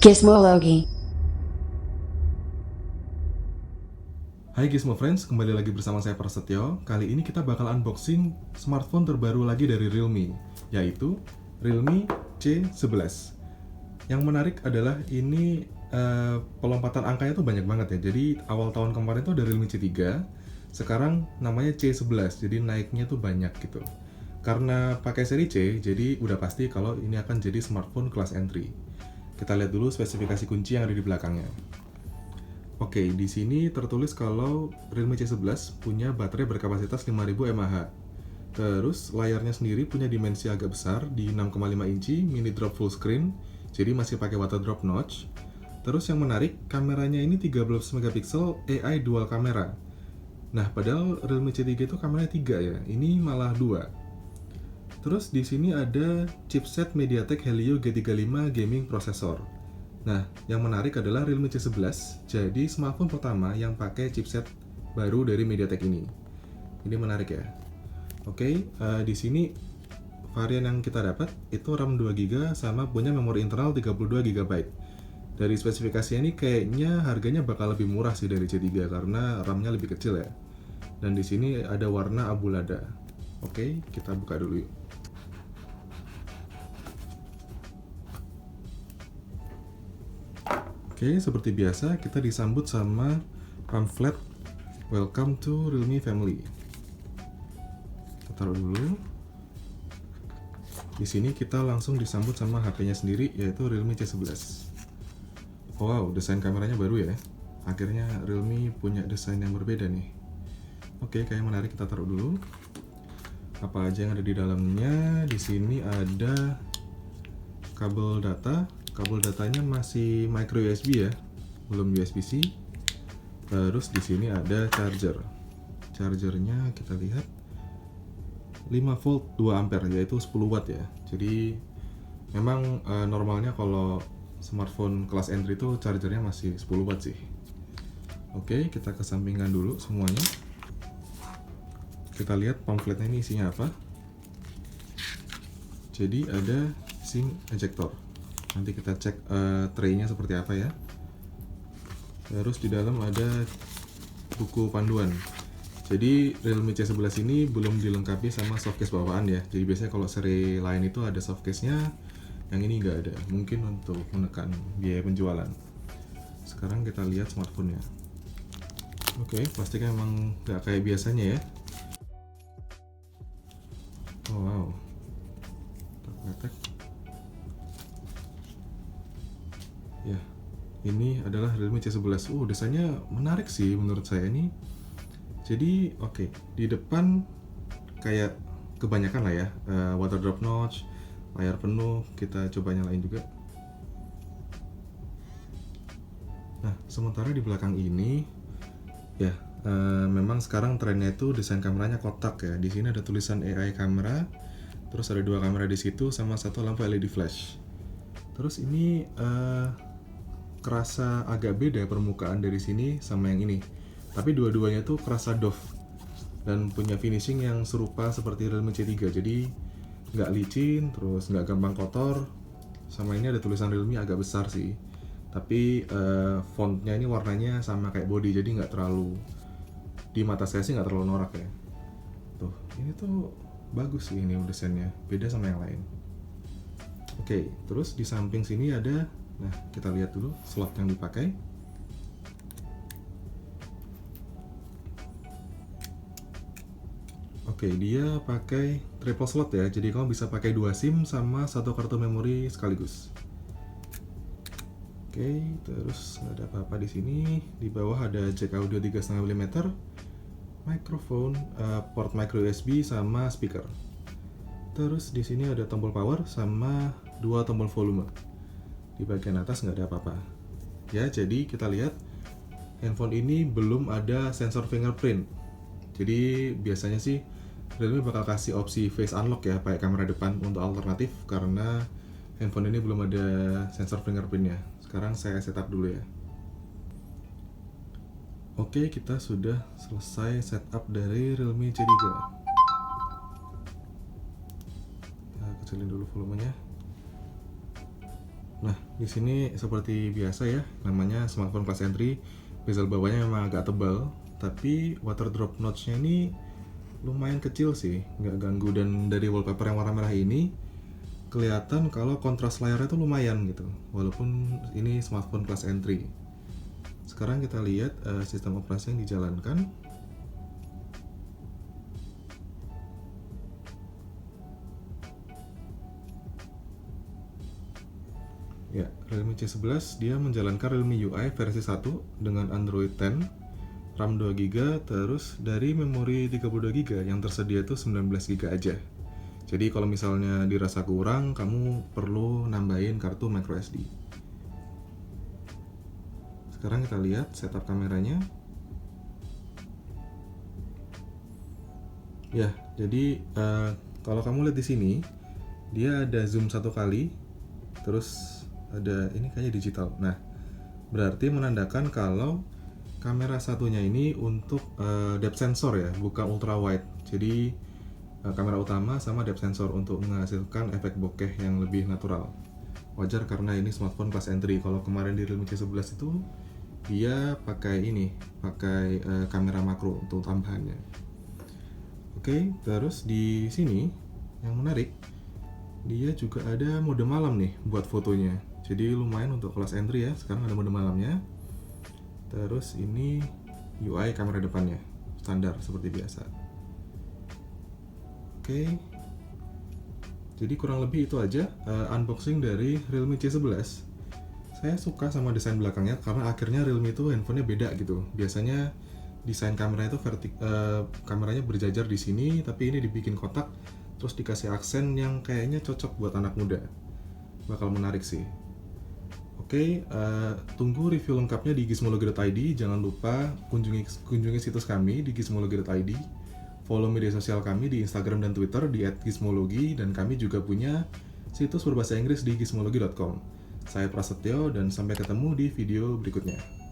Gizmology. Hai Gizmo Friends, kembali lagi bersama saya Prasetyo. Kali ini kita bakal unboxing smartphone terbaru lagi dari Realme, yaitu Realme C11. Yang menarik adalah ini pelompatan angkanya tuh banyak banget ya. Jadi awal tahun kemarin tuh ada Realme C3, sekarang namanya C11, jadi naiknya tuh banyak gitu. Karena pakai seri C, jadi udah pasti kalau ini akan jadi smartphone kelas entry. Kita lihat dulu spesifikasi kunci yang ada di belakangnya. Oke, di sini tertulis kalau Realme C11 punya baterai berkapasitas 5000 mAh. Terus layarnya sendiri punya dimensi agak besar di 6,5 inci, mini drop full screen, jadi masih pakai water drop notch. Terus yang menarik, kameranya ini 13 megapiksel AI dual kamera. Nah, padahal Realme C3 itu kameranya 3 ya, ini malah 2. Terus di sini ada chipset MediaTek Helio G35 gaming processor. Nah, yang menarik adalah Realme C11 jadi smartphone pertama yang pakai chipset baru dari MediaTek ini. Ini menarik ya. Oke, di sini varian yang kita dapat itu RAM 2GB sama punya memori internal 32GB. Dari spesifikasinya ini kayaknya harganya bakal lebih murah sih dari C3 karena RAM-nya lebih kecil ya. Dan di sini ada warna abu lada. Oke, kita buka dulu yuk. Oke, seperti biasa kita disambut sama pamflet Welcome to Realme Family. Kita taruh dulu. Di sini kita langsung disambut sama HP-nya sendiri yaitu Realme C11. Wow, desain kameranya baru ya. Akhirnya Realme punya desain yang berbeda nih. Oke, kayak menarik, kita taruh dulu. Apa aja yang ada di dalamnya? Di sini ada kabel data. Kabel datanya masih micro USB ya, belum USB-C. Terus di sini ada charger. Chargernya kita lihat 5 volt 2 ampere yaitu 10 watt ya. Jadi memang normalnya kalau smartphone kelas entry itu chargernya masih 10 watt sih. Oke, kita kesampingkan dulu semuanya. Kita lihat pamfletnya ini isinya apa. Jadi ada SIM ejector. Nanti kita cek tray-nya seperti apa ya. Terus di dalam ada buku panduan. Jadi Realme C11 ini belum dilengkapi sama softcase bawaan ya. Jadi biasanya kalau seri lain itu ada softcase-nya, yang ini nggak ada. Mungkin untuk menekan biaya penjualan. Sekarang kita lihat smartphone-nya. Oke, plastiknya emang nggak kayak biasanya ya. Oh, wow. Letek. Ya, ini adalah Realme C11. Desainnya menarik sih menurut saya nih. Jadi, oke, di depan kayak kebanyakan lah ya, water drop notch, layar penuh. Kita coba nyalain juga. Nah, sementara di belakang ini, ya, memang sekarang trennya itu desain kameranya kotak ya. Di sini ada tulisan AI kamera, terus ada 2 kamera di situ sama 1 lampu LED flash. Terus ini kerasa agak beda permukaan dari sini sama yang ini. Tapi dua-duanya tuh kerasa doff dan punya finishing yang serupa seperti Realme C3. Jadi nggak licin, terus nggak gampang kotor. Sama ini ada tulisan Realme agak besar sih. Tapi fontnya ini warnanya sama kayak body, jadi nggak terlalu, di mata saya sih nggak terlalu norak ya. Tuh, ini tuh bagus sih ini desainnya, beda sama yang lain. Oke, terus di samping sini ada, nah kita lihat dulu slot yang dipakai. Oke, dia pakai triple slot ya, jadi kamu bisa pakai 2 SIM sama 1 kartu memori sekaligus. Oke, terus nggak ada apa-apa di sini. Di bawah ada jack audio 3,5 mm, microphone, port micro USB sama speaker. Terus di sini ada tombol power sama 2 tombol volume. Di bagian atas nggak ada apa-apa. Ya, jadi kita lihat handphone ini belum ada sensor fingerprint. Jadi biasanya sih Realme bakal kasih opsi face unlock ya, pakai kamera depan untuk alternatif, karena handphone ini belum ada sensor fingerprintnya. Sekarang saya setup dulu ya. Oke, kita sudah selesai setup dari Realme C3. Kita kecilin dulu volumenya. Nah, di sini seperti biasa ya, namanya smartphone kelas entry. Bezel bawahnya memang agak tebal, tapi water drop notch-nya ini lumayan kecil sih, nggak ganggu. Dan dari wallpaper yang warna merah ini kelihatan kalau kontras layarnya tuh lumayan gitu, walaupun ini smartphone kelas entry. Sekarang kita lihat sistem operasi yang dijalankan. Ya, Realme C11 dia menjalankan Realme UI versi 1 dengan Android 10, RAM 2GB, terus dari memori 32GB yang tersedia itu 19GB aja. Jadi kalau misalnya dirasa kurang, kamu perlu nambahin kartu microSD. Sekarang kita lihat setup kameranya. Ya, jadi kalau kamu lihat di sini, dia ada zoom 1 kali, terus ada ini kayaknya digital. Nah, berarti menandakan kalau kamera satunya ini untuk depth sensor ya, bukan ultra wide. Jadi kamera utama sama depth sensor untuk menghasilkan efek bokeh yang lebih natural. Wajar karena ini smartphone kelas entry. Kalau kemarin di Realme C11 itu dia pakai kamera makro untuk tambahannya. Oke, terus di sini yang menarik, dia juga ada mode malam nih buat fotonya. Jadi lumayan untuk kelas entry ya. Sekarang ada mode malamnya. Terus ini UI kamera depannya, standar seperti biasa. Oke. Jadi kurang lebih itu aja unboxing dari Realme C11. Saya suka sama desain belakangnya karena akhirnya Realme itu handphonenya beda gitu. Biasanya desain kameranya itu kameranya berjajar di sini, tapi ini dibikin kotak, terus dikasih aksen yang kayaknya cocok buat anak muda. Bakal menarik sih. Oke, tunggu review lengkapnya di gizmologi.id. Jangan lupa kunjungi situs kami di gizmologi.id. Follow media sosial kami di Instagram dan Twitter di @gizmologi, dan kami juga punya situs berbahasa Inggris di gizmologi.com. Saya Prasetyo dan sampai ketemu di video berikutnya.